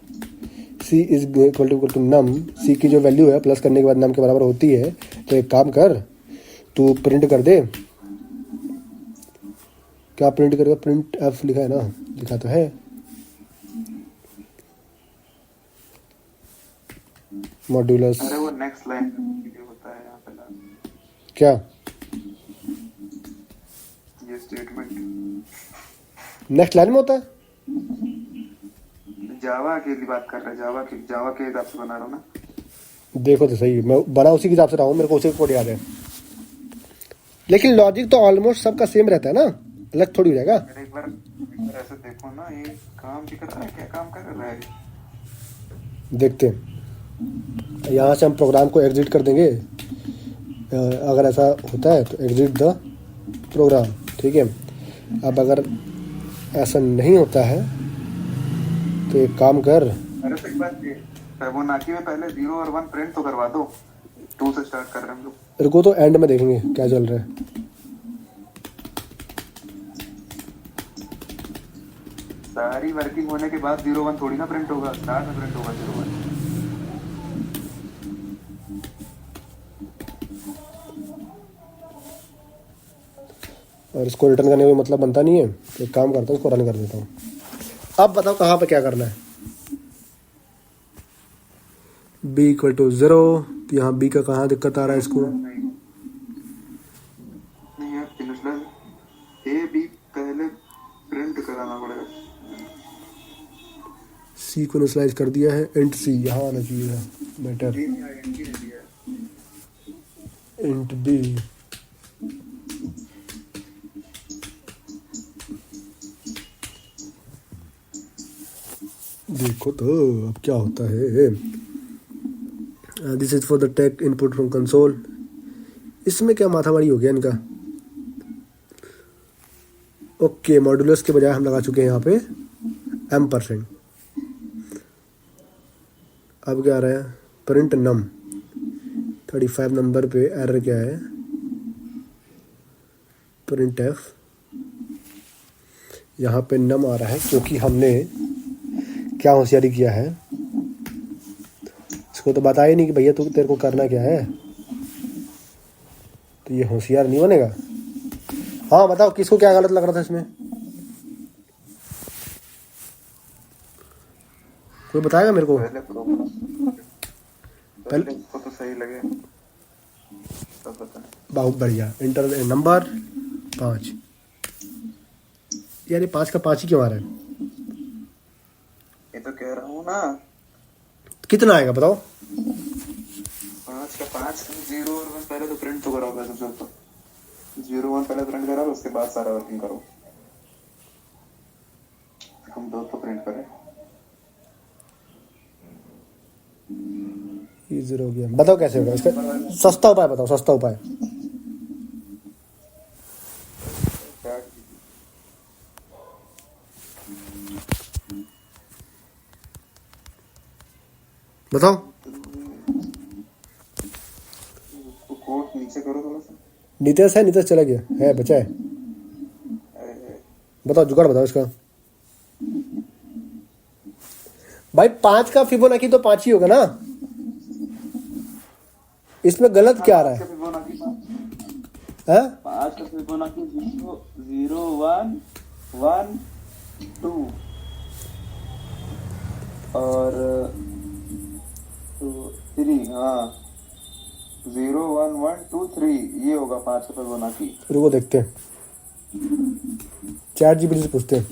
c = num, c की जो वैल्यू है प्लस करने के बाद नम के बराबर होती है, तो एक काम कर, तू प्रिंट कर दे। क्या प्रिंट करेगा? प्रिंट f लिखा है ना, लिखा तो है। मॉड्यूलस अरे वो नेक्स्ट लाइन होता है यहाँ पे क्या? ये स्टेटमेंट नेक्स्ट लाइन में होता है? जावा के लिए बात कर रहे हैं, जावा के हिसाब से बना रहा हूँ ना। देखो तो सही, मैं बड़ा उसी के हिसाब से रहा हूँ, मेरे को उसी कोड याद है। लेकिन लॉजिक तो ऑलमोस्ट सबका सेम रहता है ना, अलग थोड़ी रहेगा। एक बार ऐसे देखो ना, ये काम भी कर रहा है, क्या काम कर रहा है? देखते हैं, यहाँ से हम प्रोग्राम को एग्जिट कर देंगे। अगर ऐसा होता है तो एग्जिट द प्रोग्राम, ठीक है। अब अगर ऐसा नहीं होता है तो एक काम कर, अरे तो एक बात ये, फिबोनाची में पहले 0 और 1 प्रिंट तो करवा दो। 2 से स्टार्ट कर रहे हैं हम लोग। रुको तो एंड में देखेंगे क्या चल रहा है। सारी वर्किंग होने के बाद 0 1 थोड़ी ना प्रिंट होगा, स्टार्ट में प्रिंट होगा 0 1। और इसको रिटर्न करने का मतलब बनता नहीं है, तो एक काम करता हूँ, इसको रन कर देता हूँ। अब बताओ कहाँ पे क्या करना है। b = 0, तो यहाँ b का कहाँ दिक्कत आ रहा है इसको? नहीं यार, मतलब ए बी पहले प्रिंट कराना पड़ेगा। c को इनिशियलाइज कर दिया है, इंट c यहाँ आना चाहिए बेटर, इंट b। देखो तो अब क्या होता है। This is for the take input from console. इसमें क्या माथामारी हो गया इनका। ओके, मॉड्यूलस के बजाय हम लगा चुके हैं यहाँ पे %। अब क्या आ रहा है? प्रिंट नम। 35 नंबर पे एरर क्या है? Print f। यहाँ पे नम आ रहा है क्योंकि हमने क्या होशियारी किया है, इसको तो बताया ही नहीं कि भैया तू तेरे को करना क्या है, तो ये होशियार नहीं बनेगा। हाँ बताओ, किसको क्या गलत लग रहा था इसमें? कोई बताएगा मेरे को? पहले इसको तो सही लगे तब बता। बहुत बढ़िया। Inter number 5। यार ये 5 का 5 ही क्यों आ रहा है? ये तो कह रहा हूँ ना, कितना आएगा बताओ? 5 का 5 0 और 1 पहले तो प्रिंट तो कराओ। सबसे तो 0 1 पहले प्रिंट कराओ, उसके बाद सारा वर्किंग करो। हम दो तो प्रिंट करें। ये 0 हो गया। बताओ कैसे होगा इसका? सस्ता उपाय बताओ, सस्ता उपाय। बताओ। कोड नीचे करो थोड़ा सा। नीतेश है? नीतेश चला गया है? बचा है? बताओ जुगाड़ बताओ इसका। भाई 5 का फिबोनाची तो 5 ही होगा ना, इसमें गलत क्या आ रहा है? 5 का फिबोनाची 0 1 1 2 और 3। हाँ 0 1 1 2 3 ये होगा 5 का फिबोनाची। रुको देखते हैं, ChatGPT से पूछते हैं।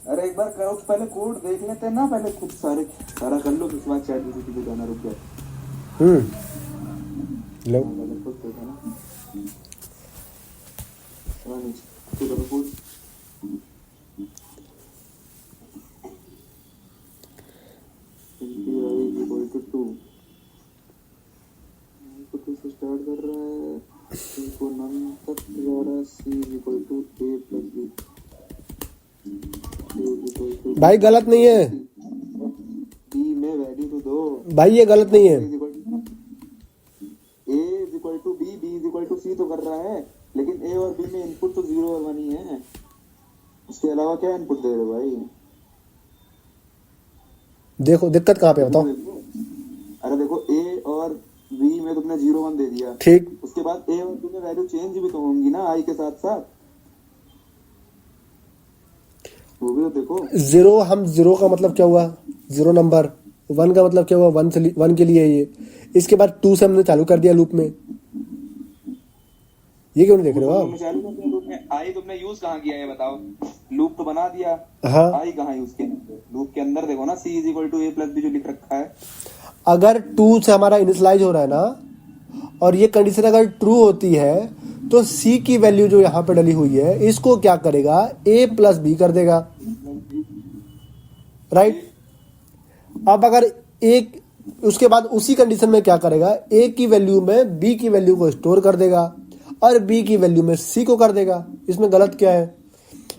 अरे एक बार करो, पहले कोड देख लेते हैं ना, पहले खुद सारा कर लो, फिर उसके बाद ChatGPT पे जाना। रुक जाए। लो पहले खुद देखो ना। तो करो कोड टू को टू से स्टार्ट कर रहा है इनको नम तक जा रहा है C equal to A plus B भाई गलत नहीं है बी में वैल्यू तो दो भाई, ये गलत नहीं है। A is equal to B B is equal to C तो कर रहा है, लेकिन ए और बी में इनपुट तो 0 और 1 ही है, उसके अलावा क्या इनपुट दे रहे हो भाई? देखो दिक्कत कहाँ पे है बताओ। अरे देखो ए और बी में तुमने 0 1 दे दिया, ठीक, उसके बाद ए और बी में वैल्यू चेंज भी तो होंगी ना आई के साथ साथ, वो भी तो देखो। जीरो, हम जीरो का मतलब क्या हुआ, जीरो नंबर, वन का मतलब क्या हुआ, वन के लिए ये, इसके बाद 2 से हमने चालू कर दिया लूप में, ये क्यों नहीं देख रहे हो आप? चालू कर दिया लूप में, आई तुमने यूज कहाँ किया है बताओ? लूप तो बना दिया, हाँ, आई कहाँ यूज किया? लूप के अंदर देखो ना, C is equal to A plus B जो लिख रखा है। अगर 2 से हमारा इनिशियलाइज हो रहा है ना, और ये कंडीशन अगर ट्रू होती है तो सी की वैल्यू जो यहाँ पे डली हुई है इसको क्या करेगा, ए प्लस बी कर देगा, राइट। अब अगर एक उसके बाद उसी कंडीशन में क्या करेगा, ए की वैल्यू में बी की वैल्यू को स्टोर कर देगा और बी की वैल्यू में सी को कर देगा। इसमें गलत क्या है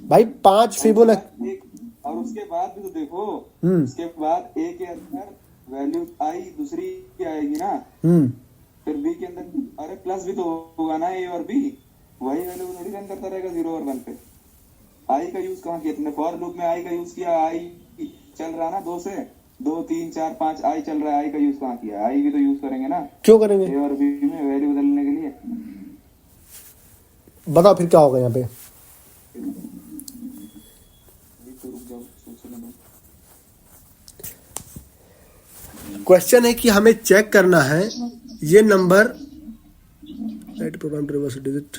भाई? 5 फिबोनाची, और उसके बाद भी तो देखो, उसके बाद ए के अंदर वैल्यू आई दूसरी आएगी ना, फिर बी के अंदर अरे प्लस भी तो होगा ना, ए और बी वही वैल्यू थोड़ी रन करता रहेगा 0 और 1 पे। आई का यूज कहाँ किया तुमने? फॉर लूप में आई का यूज किया, आई चल रहा ना 2 से 2 3 4 5 आई चल रहा है, आई का यूज कहाँ किया? आई भी तो यूज करेंगे ना, क्यों करेंगे? ए और बी में वैल्यू बदलने के लिए। बताओ फिर क्या होगा यहाँ पे? तो रुक जाओ, सोचने दो। क्वेश्चन है कि हमें चेक करना है ये number, write program to reverse digit,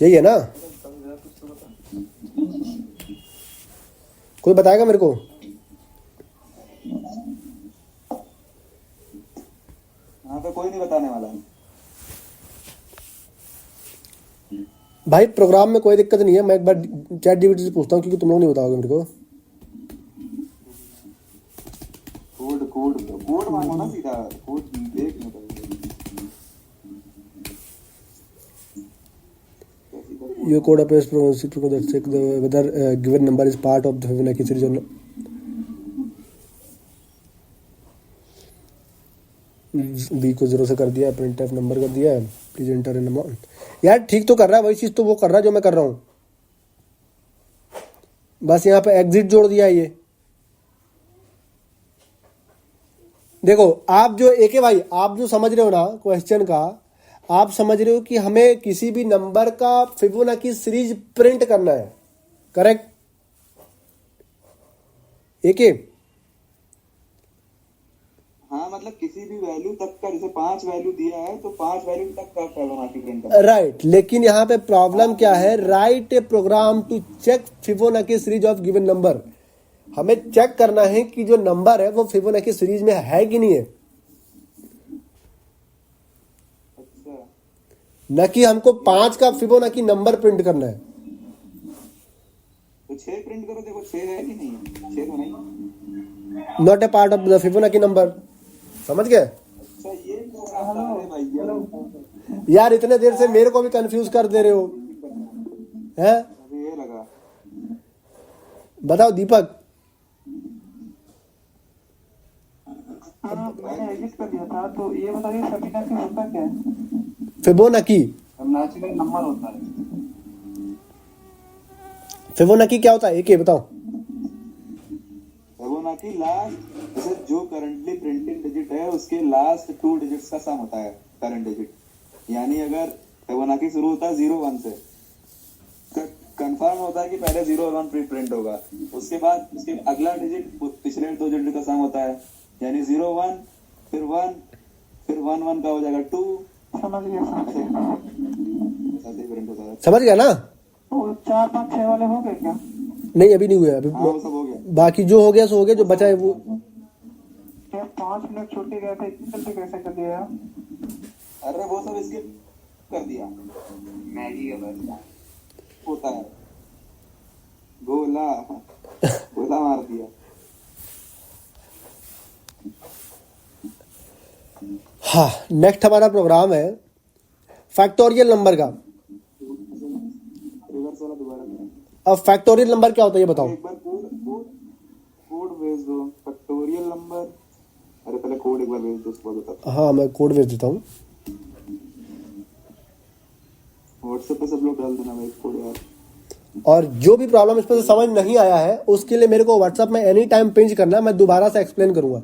यही है ना? कोई बताएगा मेरे को? हाँ तो कोई नहीं बताने वाला है भाई। प्रोग्राम में कोई दिक्कत नहीं है, मैं एक बार चैट जीपीटी से पूछता हूँ क्योंकि तुम लोग नहीं बताओगे मेरे को। कोड कोड कोड मांगो ना सीधा, कोड देख मत। Your code appears to check whether given number is part of the Fibonacci series or not. B को 0 से कर दिया, प्रिंट एफ नंबर कर दिया, प्लीज एंटर इन अमाउंट। यार ठीक तो कर रहा है, वही चीज तो वो कर रहा है जो मैं कर रहा हूँ, बस यहाँ पे एग्जिट जोड़ दिया है ये। देखो आप जो एके भाई, आप जो समझ रहे हो ना क्वेश्चन का, आप समझ रहे हो कि हमें किसी भी नंबर का फिबोनाची सीरीज प्रिंट करना है, करेक्ट? एके हाँ, मतलब किसी भी वैल्यू तक का, जैसे 5 वैल्यू दिया है तो 5 वैल्यू तक का फिबोनाची प्रिंट करना है, राइट। लेकिन यहाँ पे प्रॉब्लम क्या है, write a program to check Fibonacci series of given number. हमें चेक करना है कि जो नंबर है वो फिबोनाची सीरीज में है कि नहीं है, न कि हमको 5 का फिबोनाची नंबर प्रिंट करना है। तो 6 प्रिंट करो, देखो 6 है कि नहीं है? 6 तो नहीं, not a part of the Fibonacci number, समझ गए? अच्छा ये भाई यार इतने देर से मेरे को भी कंफ्यूज कर दे रहे हो हैं? अभी ये लगा, बताओ दीपक। मैंने एडिट कर दिया था, तो ये बताइए फिबोनाची होता क्या है? फिबोनाची, फिबोनाची का नंबर होता है। फिबोनाची क्या होता है एक बताओ। फिबोनाची लास्ट, जैसे जो करंटली प्रिंटेड डिजिट है उसके लास्ट 2 डिजिट्स का सम होता है करंट डिजिट। यानी अगर फिबोनाची शुरू होता है 0 1 से, तो कंफर्म होता है कि पहले 0 और 1 प्रिंट होगा, उसके बाद उसके अगला डिजिट पिछले 2 डिजिट का सम होता है, यानी 0 1 फिर 1 फिर 1 1 का हो जाएगा 2। समझ गया, समझ गया। प्रिंट होता है। समझ गया ना? तो 4 5 6 वाले हो गए क्या? नहीं अभी नहीं हुआ अभी। हाँ वो सब हो गया। बाकी जो हो गया सो हो गया, जो बचा है वो। क्या 5 मिनट छूटे गए थे, इतनी जल्दी कैसे कर दिया? अरे वो सब स्किप कर दिया, मैगी है बस। होता है। गोला गोला मार दिया। हाँ, नेक्स्ट हमारा प्रोग्राम है फैक्टोरियल नंबर का। रिवर्स वाला दोबारा करें। अब फैक्टोरियल नंबर क्या होता है ये बताओ। एक बार कोड कोड कोड भेज दो फैक्टोरियल नंबर। अरे पहले कोड एक बार भेज दो, उसके बाद बताता हाँ मैं कोड भेज देता हूँ। हूँ। व्हाट्सएप पे सब लोग डाल देना भाई कोड यार। और जो भी प्रॉब्लम इसमें से समझ नहीं आया है उसके लिए मेरे को व्हाट्सएप में एनी टाइम पिंच करना, मैं दोबारा से एक्सप्लेन करूंगा।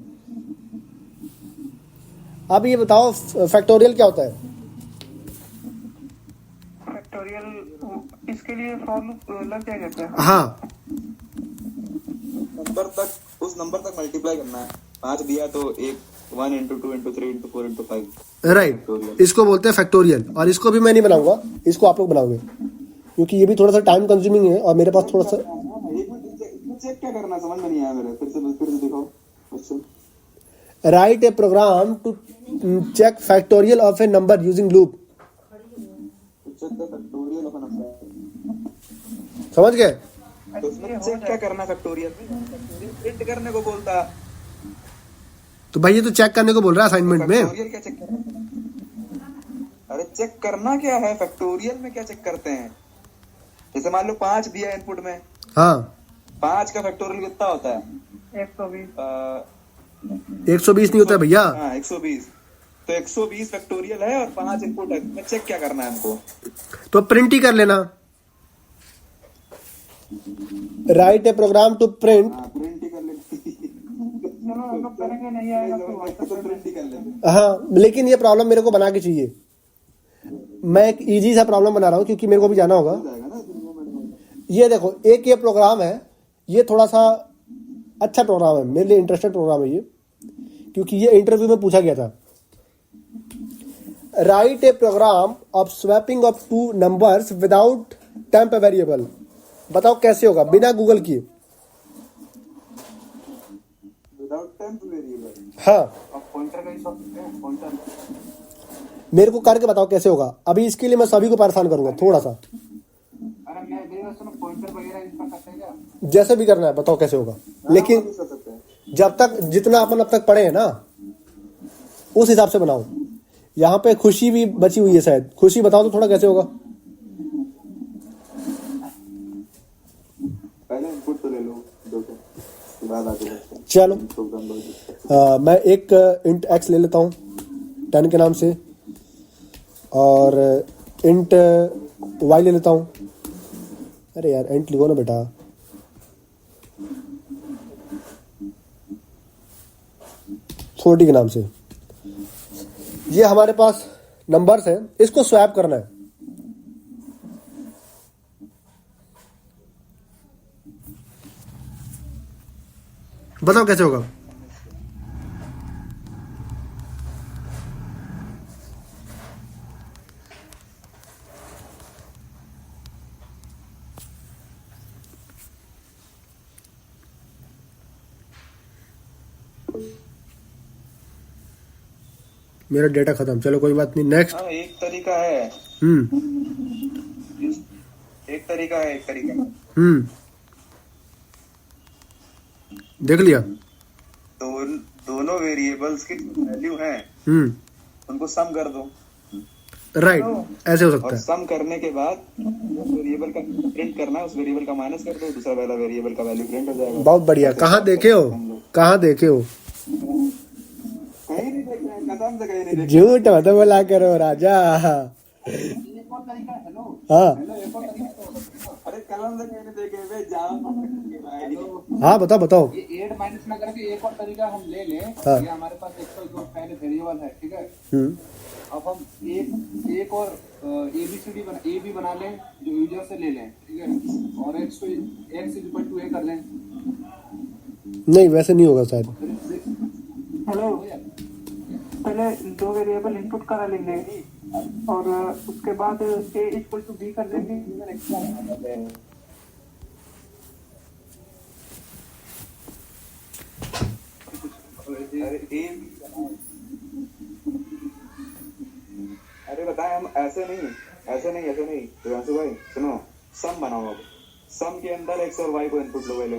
अब ये बताओ फैक्टोरियल क्या होता है। फैक्टोरियल, इसके लिए फॉर लूप लग जाएगा क्या? हाँ नंबर तक, उस नंबर तक मल्टीप्लाई करना है। 5 दिया तो 1 into 2 into 3 into 4 into 5। Right, इसको बोलते हैं फैक्टोरियल। और इसको भी मैं नहीं बनाऊंगा, इसको आप लोग बनाओगे, क्योंकि ये भी थोड़ा सा टाइम कंज्यूमिंग है और मेरे पास थोड़ा सा। एक मिनट चेक क्या करना, समझ में नहीं आया मेरे। फिर से दिखाओ question. Write a program to check factorial of a number using loop. Check the factorial of a number. समझ गए? तो उसमें चेक क्या करना फैक्टोरियल में? प्रिंट करने को बोलता। तो भाई ये तो चेक करने को बोल रहा है असाइनमेंट में। फैक्टोरियल क्या चेक करना? अरे चेक करना क्या है फैक्टोरियल में? क्या चेक करते हैं? जैसे मान लो 5 दिया इनपुट में, हाँ 5 का फैक्टोरियल कितना होता है? 120। 120 नहीं होता है भैया। हाँ 120। तो 120 फैक्टोरियल है और 5 इनपुट है। मैं चेक क्या करना है हमको? तो प्रिंट ही कर लेना। Write a program to print. हाँ प्रिंट ही कर लेते। चलो हम लोग करेंगे, नहीं आएगा तो तो प्रिंट ही कर लेते। हाँ लेकिन ये प्रॉब्लम मेरे को बना के चाहिए। मैं एक इजी सा प्रॉब्लम बना रहा हूँ क्योंकि मेरे को भी जाना होगा। जाएगा ना दिन में। ये देखो, एक ये प्रोग्राम है, ये थोड़ा सा अच्छा प्रोग्राम है, मेरे लिए इंटरेस्टेड प्रोग्राम है ये, क्योंकि ये इंटरव्यू में पूछा गया था। Write a program of swapping of 2 numbers without temp variable. बताओ कैसे होगा बिना गूगल किए। Without temp variable. हाँ और पॉइंटर का ही सब पॉइंटर। मेरे को करके बताओ कैसे होगा। अभी इसके लिए मैं सभी को परेशान करूंगा थोड़ा सा। अरे मैं मेरे सुनो पॉइंटर वगैरह यूज कर सकते हैं क्या? जैसे भी करना है बताओ कैसे होगा, लेकिन कर सकते हैं। जब तक जितना अपन अब तक पढ़े हैं ना उस हिसाब से बनाओ। यहाँ पे खुशी भी बची हुई है शायद। खुशी बताओ तो थोड़ा कैसे होगा। पहले इनपुट तो ले लो 2 के, उसके बाद आगे बढ़ते हैं। चलो प्रोग्राम लोग मैं एक इंट एक्स ले लेता हूँ 10 के नाम से, और इंट वाई ले लेता हूँ। अरे यार इंट लिखो ना बेटा। छोटी के नाम से। ये हमारे पास नंबर्स हैं, इसको स्वैप करना है। बताओ कैसे होगा। मेरा डेटा खत्म, चलो कोई बात नहीं, नेक्स्ट। हाँ एक तरीका है। एक तरीका है, एक तरीका। देख लिया। दोनों वेरिएबल्स की वैल्यू है उनको सम कर दो। राइट, ऐसे हो सकता और है। सम करने के बाद वेरिएबल का प्रिंट करना है, उस वेरिएबल का माइनस कर दो, दूसरा वाला वेरिएबल का वैल्यू प्रिंट हो जाएगा। बहुत बढ़िया। कहाँ देखे हो, कहाँ देखे हो? कहीं नहीं देख रहे हैं, कसम से कहीं नहीं देख झूठ मत बोला करो राजा। एक और तरीका है। हेलो हाँ एक और तरीका तो हो सकता है। अरे कलम से कहीं नहीं देखे हुए, जाओ। हाँ बताओ बताओ। ये एड माइनस ना करके एक और तरीका हम ले लें। हाँ। ये हमारे पास 102 पहले वेरिएबल है, ठीक है। हम्म अब हम एक और एबीसीडी ए भी बना लें जो यूजर से ले लें, ठीक है। और एक्स इक्वल टू ए कर लें। नहीं वैसे नहीं होगा शायद। हेलो, पहले 2 वेरिएबल इनपुट करा लेंगे और उसके बाद ए इक्वल टू बी कर देंगे। अरे ए अरे बताए हम ऐसे नहीं प्रियांशु भाई सुनो, सम बनाओ। अब सम के अंदर एक्स और वाई को इनपुट लो पहले,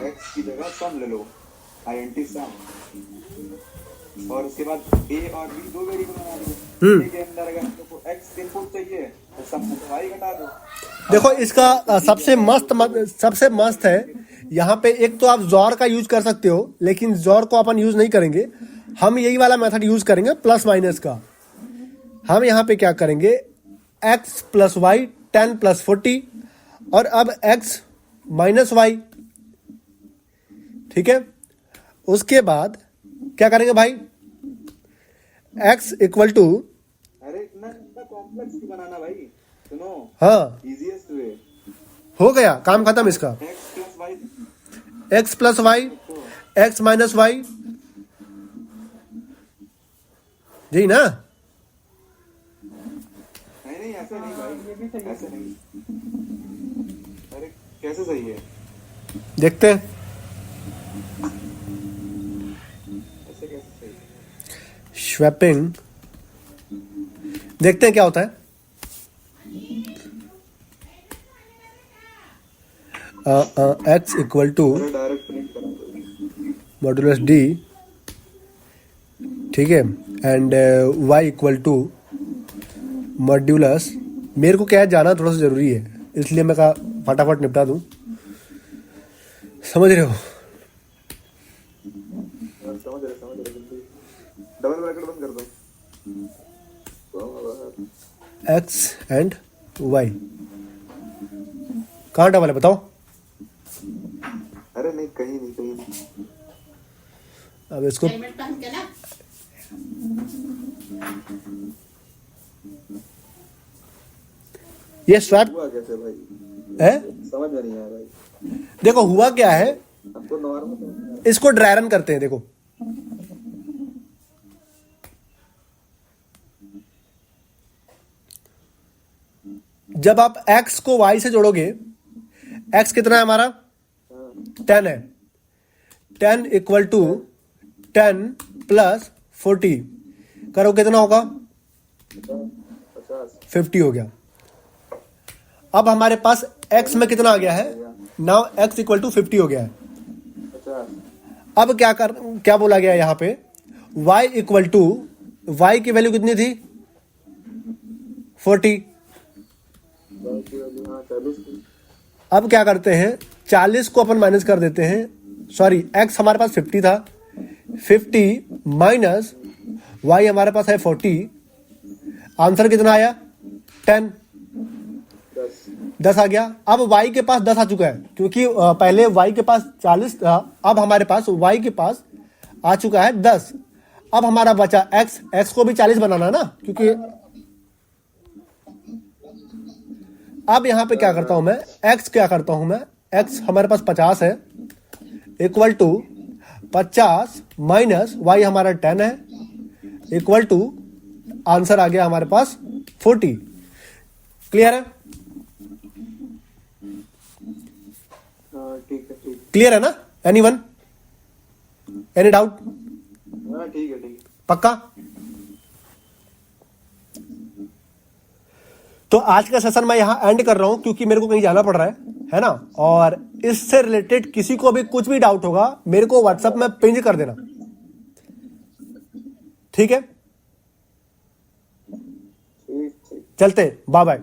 एक्स की जगह सम ले लो, INT सम, और उसके बाद ए और बी दो वेरिएबल बना दो। ए के अंदर अगर आपको एक्स इनपुट चाहिए तो सम में वाई घटा दो। देखो इसका सबसे मस्त है यहाँ पे, एक तो आप जॉर का यूज कर सकते हो, लेकिन जॉर को अपन यूज नहीं करेंगे, हम यही वाला मेथड यूज करेंगे प्लस माइनस का। हम यहाँ पे क्या करेंगे, x प्लस वाई 10 प्लस 40, और अब x माइनस वाई, ठीक है। उसके बाद क्या करेंगे भाई, x इक्वल टू, अरे इतना कॉम्प्लेक्स क्यों बनाना भाई, सुनो। हाँ इजीएस्ट वे, हो गया काम खत्म इसका। X plus y, x minus y, जी ना। नहीं ऐसे नहीं भाई, ऐसे नहीं। अरे कैसे सही है, देखते हैं ऐसे कैसे सही है। स्वैपिंग, देखते हैं क्या होता है। x इक्वल टू अरे डायरेक्ट प्रिंट करा दो। मॉडुलस d, ठीक है, and y equal to modulus, मेरे को क्या है जाना थोड़ा सा जरूरी है, इसलिए मैं कहा फटाफट निपटा दूं, समझ रहे हो। समझ रहे जल्दी, डबल ब्रैकेट बंद कर दो। x एंड y कहाँ डबल है बताओ। अरे नहीं, कहीं नहीं। अब इसको ये स्वैप हुआ कैसे भाई, है, समझ में नहीं आया भाई। देखो हुआ क्या है, आपको नॉर्मल इसको ड्राई रन करते हैं। देखो जब आप x को y से जोड़ोगे, x कितना है हमारा 10 है, 10 इक्वल टू 10 प्लस 40 करो कितना होगा 50 हो गया। अब हमारे पास x में कितना आ गया है, नाउ x इक्वल टू 50 हो गया है। अब क्या बोला गया यहाँ पे, y इक्वल टू, y की वैल्यू कितनी थी 40। अब क्या करते हैं, 40 को अपन माइनस कर देते हैं, सॉरी x हमारे पास 50 था, 50 माइनस y हमारे पास है 40, आंसर कितना आया 10 आ गया। अब y के पास 10 आ चुका है, क्योंकि पहले y के पास 40 था, अब हमारे पास y के पास आ चुका है 10। अब हमारा बचा x को भी 40 बनाना ना, क्योंकि अब यहां पे क्या करता हूं मैं, x हमारे पास 50 है, इक्वल टू 50 माइनस y हमारा 10 है, इक्वल टू आंसर आ गया हमारे पास 40। क्लियर है, ठीक है। क्लियर है ना, एनीवन, एनी डाउट, हाँ ठीक है। पक्का। तो आज का सेशन मैं यहां एंड कर रहा हूं, क्योंकि मेरे को कहीं जाना पड़ रहा है ना। और इससे रिलेटेड किसी को भी कुछ भी डाउट होगा, मेरे को व्हाट्सएप में पिंग कर देना, ठीक है। चलते, बाय बाय।